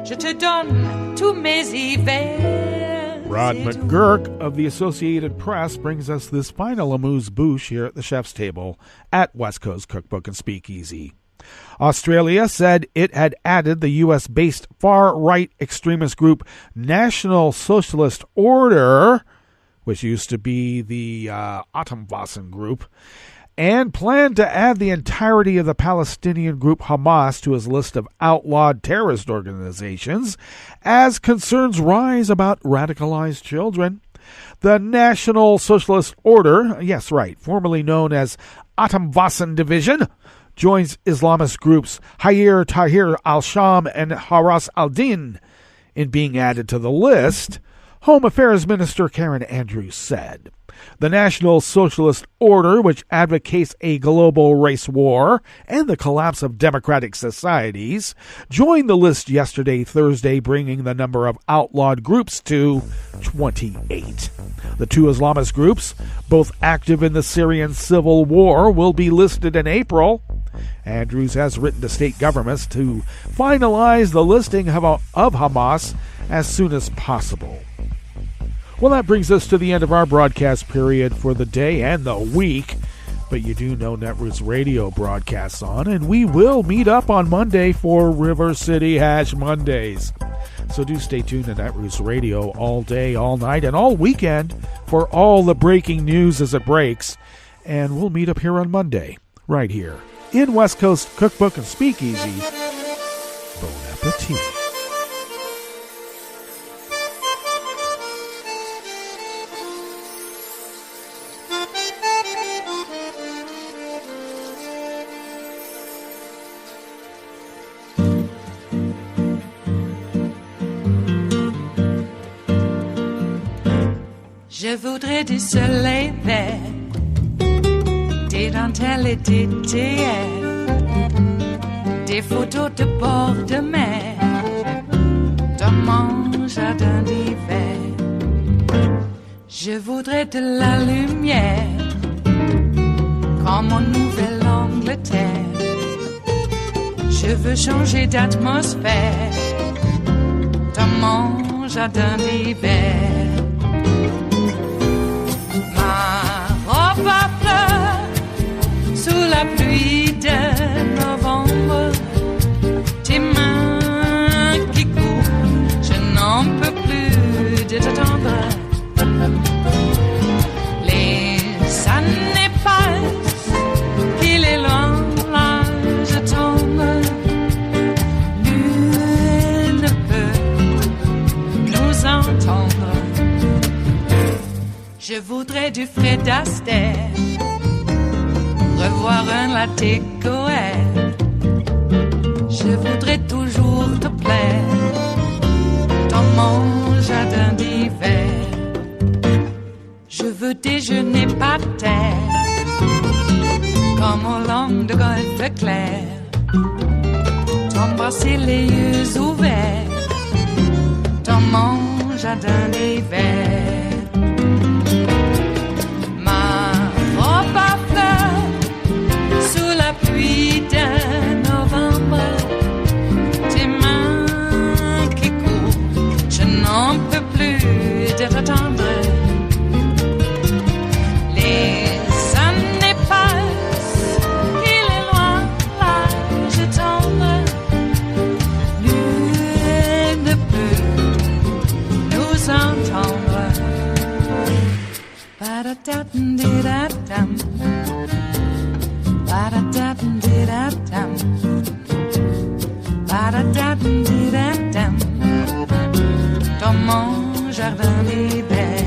je te donne tous mes hivers. Rod McGurk of the Associated Press brings us this final amuse-bouche here at the chef's table at West Coast Cookbook and Speakeasy. Australia said it had added the U.S.-based far-right extremist group National Socialist Order, which used to be the Atomwaffen group, and planned to add the entirety of the Palestinian group Hamas to his list of outlawed terrorist organizations as concerns rise about radicalized children. The National Socialist Order, yes, right, formerly known as Atomwaffen Division, joins Islamist groups Hayat Tahrir al-Sham and Haras al-Din in being added to the list, Home Affairs Minister Karen Andrews said. The National Socialist Order, which advocates a global race war and the collapse of democratic societies, joined the list yesterday, Thursday, bringing the number of outlawed groups to 28. The two Islamist groups, both active in the Syrian civil war, will be listed in April. Andrews has written to state governments to finalize the listing of Hamas as soon as possible. Well, that brings us to the end of our broadcast period for the day and the week. But you do know Netroots Radio broadcasts on, and we will meet up on Monday for River City Hash Mondays. So do stay tuned to Netroots Radio all day, all night, and all weekend for all the breaking news as it breaks. And we'll meet up here on Monday, right here, in West Coast Cookbook and Speakeasy. Bon appetit. Je voudrais du soleil vert, des dentelles et des théères, des photos de bord de mer, dans mon jardin d'hiver. Je voudrais de la lumière, comme en Nouvelle-Angleterre. Je veux changer d'atmosphère, dans mon jardin d'hiver. Ma fleur sous la pluie de novembre, tes mains qui courent, je n'en peux plus de t'attendre. Les années passent, qu'il est loin, là je tombe. Nul ne peut nous entendre. Je voudrais du Fred Astaire, revoir un latte Goer. Je voudrais toujours te plaire dans mon jardin d'hiver. Je veux déjeuner par terre, comme au long de golfe clair, t'embrasser les yeux ouverts dans mon jardin d'hiver. Pluie de novembre, tes mains qui courent, je n'en peux plus de t'attendre. Les années passent, il est loin, là je tombe. Nul ne peut nous entendre. Ba-da-da-dum-di-da-dum. Ba-da-da-dum-di-da-dum. Ba-da-da-dum-di-da-dum. Dans mon jardin d'hiver.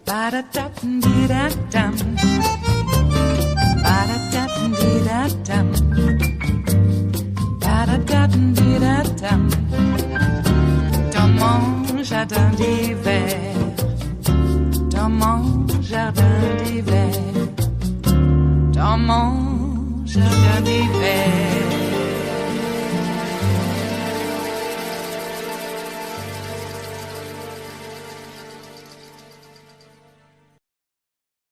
Ba-da-da-dum-di-da-dum. Ba-da-da-dum-di-da-dum. Ba-da-da-dum-di-da-dum. Dans mon jardin d'hiver.